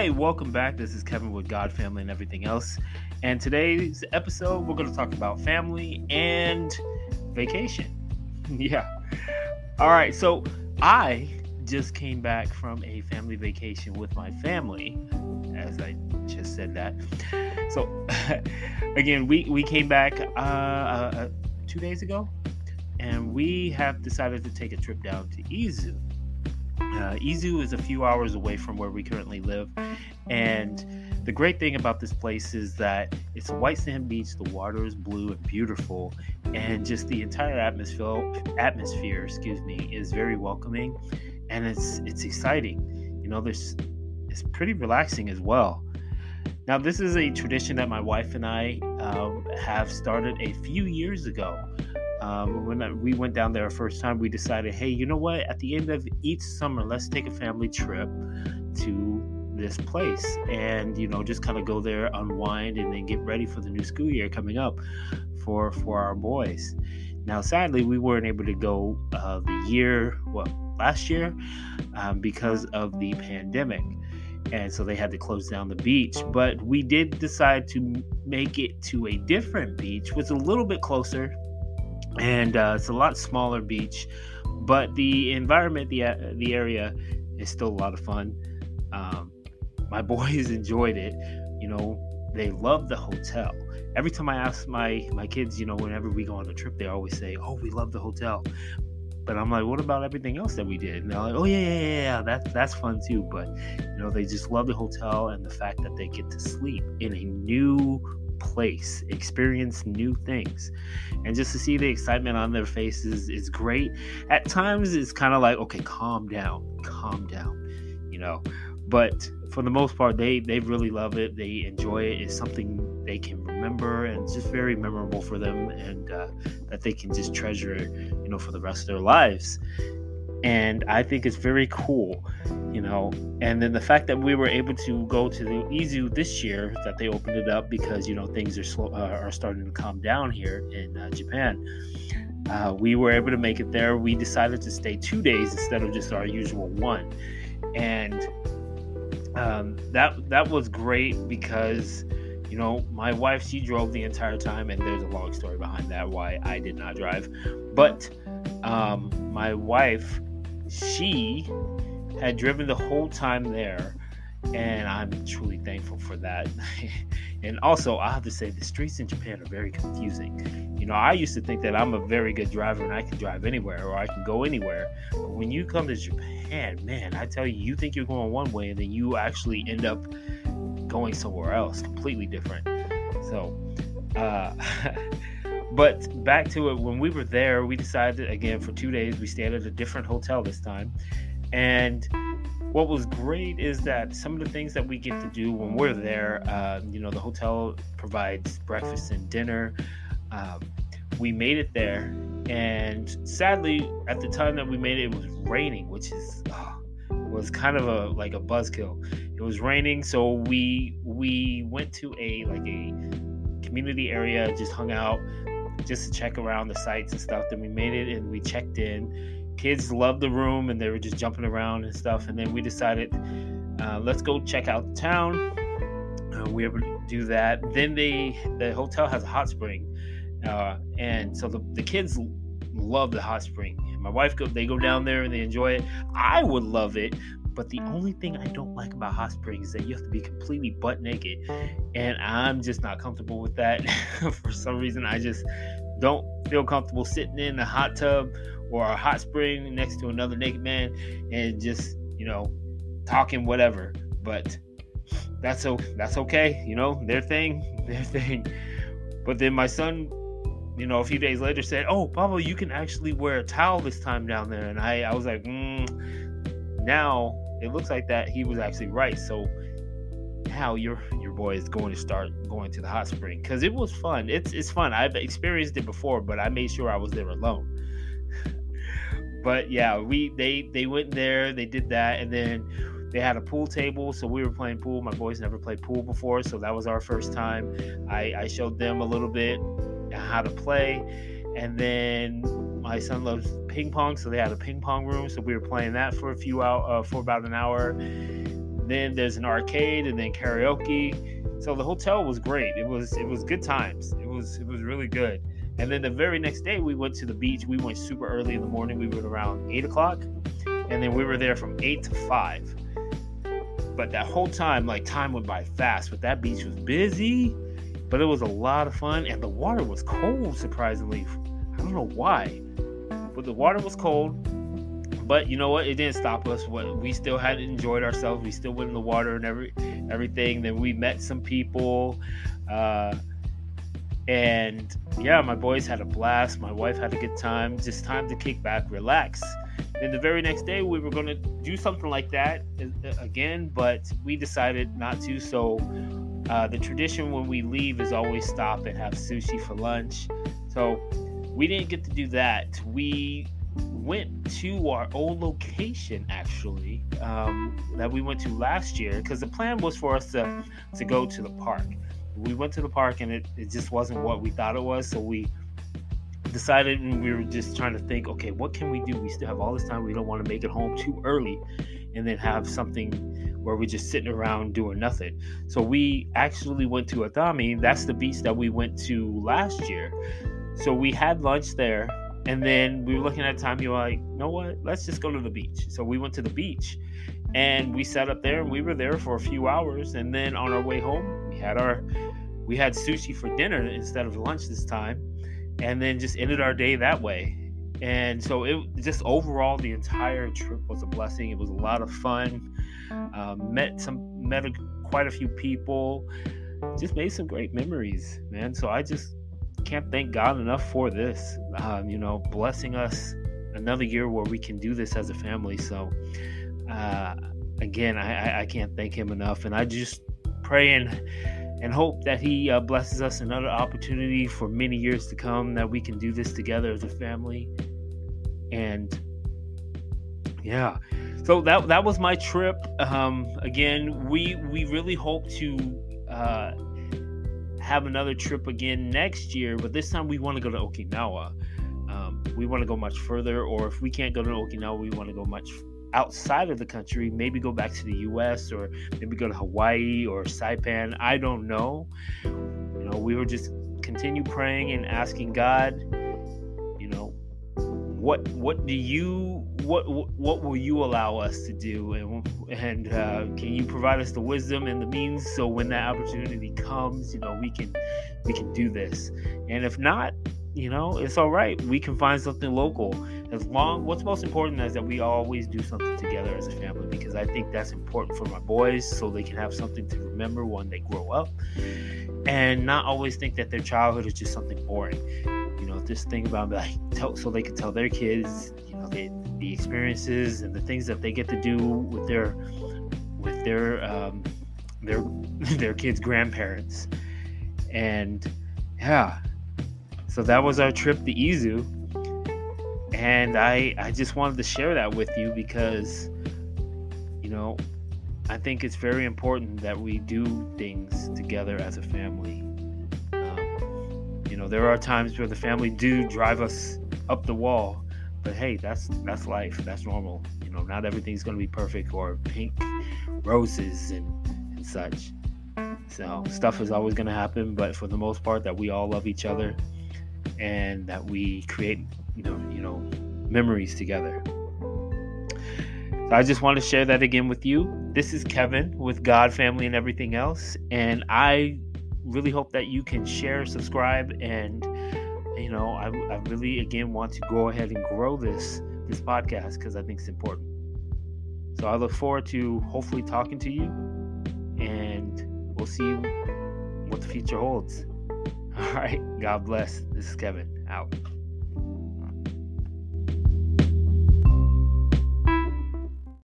Hi, welcome back. This is Kevin with God, Family, and Everything Else. And today's episode, we're going to talk about family and vacation. Yeah. All right. So I just came back from a family vacation with my family, as I just said that. So again, we came back 2 days ago, and we have decided to take a trip down to Izu. Izu is a few hours away from where we currently live, and the great thing about this place is that it's a white sand beach, the water is blue and beautiful, and just the entire atmosphere, is very welcoming, and it's exciting. It's pretty relaxing as well. Now, this is a tradition that my wife and I have started a few years ago. When we went down there our first time, we decided, hey, you know what? At the end of each summer, let's take a family trip to this place and, just kind of go there, unwind, and then get ready for the new school year coming up for our boys. Now, sadly, we weren't able to go last year because of the pandemic. And so they had to close down the beach. But we did decide to make it to a different beach, which is a little bit closer. And it's a lot smaller beach, but the environment, the area is still a lot of fun. My boys enjoyed it. They love the hotel. Every time I ask my kids, whenever we go on a trip, they always say, oh, we love the hotel. But I'm like, what about everything else that we did? And they're like, oh, yeah, that's fun too. But, they just love the hotel and the fact that they get to sleep in a new place, experience new things, and just to see the excitement on their faces is great. At times it's kind of like, okay, calm down, but for the most part they really love it. They enjoy it. It's something they can remember, and it's just very memorable for them, and that they can just treasure for the rest of their lives. And I think it's very cool, and then the fact that we were able to go to the Izu this year, that they opened it up because, things are starting to calm down here in Japan. We were able to make it there. We decided to stay 2 days instead of just our usual one. And that was great because, my wife, she drove the entire time, and there's a long story behind that why I did not drive. But my wife, she had driven the whole time there, and I'm truly thankful for that. And also, I have to say, the streets in Japan are very confusing. I used to think that I'm a very good driver and I can drive anywhere, or I can go anywhere. But when you come to Japan, man, I tell you, you think you're going one way, and then you actually end up going somewhere else, completely different. So, but back to it, when we were there, we decided, again, for 2 days, we stayed at a different hotel this time. And what was great is that some of the things that we get to do when we're there, the hotel provides breakfast and dinner. We made it there, and sadly, at the time that we made it was raining, which was kind of a buzzkill. It was raining, so we went to a community area, just hung out, just to check around the sites and stuff. Then we made it, and we checked in. Kids loved the room, and they were just jumping around and stuff. And then we decided, let's go check out the town. We were able to do that. Then the hotel has a hot spring, and so the kids love the hot spring. And my wife, they go down there and they enjoy it. I would love it, but the only thing I don't like about hot springs is that you have to be completely butt naked, and I'm just not comfortable with that. For some reason, I just don't feel comfortable sitting in a hot tub or a hot spring next to another naked man and just, talking whatever. But that's okay, their thing. But then my son, a few days later said, oh, Pablo, you can actually wear a towel this time down there. And I was like, now it looks like that he was actually right. So now your boy is going to start going to the hot spring, because it was fun. It's fun. I've experienced it before, but I made sure I was there alone. But yeah, they went there, they did that, and then they had a pool table, so we were playing pool. My boys never played pool before, so that was our first time. I showed them a little bit how to play, and then my son loves ping pong, so they had a ping pong room, so we were playing that for about an hour. then there's an arcade, and then karaoke. So the hotel was great. It was good times. It was really good. And then the very next day we went to the beach. We went super early in the morning. We went around 8 o'clock, and then we were there from 8 to 5. But that whole time, like, time went by fast. But that beach was busy, but it was a lot of fun, and the water was cold, surprisingly. I don't know why, but the water was cold. But you know what? It didn't stop us. We still had enjoyed ourselves. We still went in the water and everything. Then we met some people, and yeah, my boys had a blast. My wife had a good time. Just time to kick back, relax. Then the very next day, we were going to do something like that again, but we decided not to. So the tradition when we leave is always stop and have sushi for lunch. So we didn't get to do that. We went to our old location, actually, that we went to last year, because the plan was for us to go to the park. We went to the park, and it just wasn't what we thought it was. So we decided, and we were just trying to think, okay, what can we do? We still have all this time. We don't want to make it home too early and then have something where we're just sitting around doing nothing. So we actually went to Atami. That's the beach that we went to last year. So we had lunch there, and then we were looking at time. You were like, you know what? Let's just go to the beach. So we went to the beach, and we sat up there, and we were there for a few hours. And then on our way home, we had sushi for dinner instead of lunch this time, and then just ended our day that way. And so it just overall, the entire trip was a blessing. It was a lot of fun. Met quite a few people. Just made some great memories, man. So I just can't thank God enough for this. Blessing us another year where we can do this as a family. So again, I can't thank Him enough, and I just pray and hope that He blesses us another opportunity for many years to come, that we can do this together as a family. And yeah, so that was my trip. Again, we really hope to have another trip again next year, but this time we want to go to Okinawa. We want to go much further, or if we can't go to Okinawa, we want to go much outside of the country, maybe go back to the US, or maybe go to Hawaii or Saipan. I don't know. We were just continue praying and asking God, what will you allow us to do, and can you provide us the wisdom and the means, so when that opportunity comes, we can do this. And if not, it's all right. We can find something local. What's most important is that we always do something together as a family, because I think that's important for my boys, so they can have something to remember when they grow up, and not always think that their childhood is just something boring. Just think about, so they can tell their kids, the experiences and the things that they get to do with their kids' grandparents. And yeah, so that was our trip to Izu, and I just wanted to share that with you, because I think it's very important that we do things together as a family. There are times where the family do drive us up the wall, but hey, that's life. That's normal. Not everything's going to be perfect or pink roses and such. So stuff is always going to happen, but for the most part, that we all love each other, and that we create, memories together. So I just want to share that again with you. This is Kevin with God, Family, and Everything Else, and I really hope that you can share, subscribe, and I really again want to go ahead and grow this podcast, because I think it's important. So I look forward to hopefully talking to you, and we'll see what the future holds. All right, God bless. This is Kevin, out.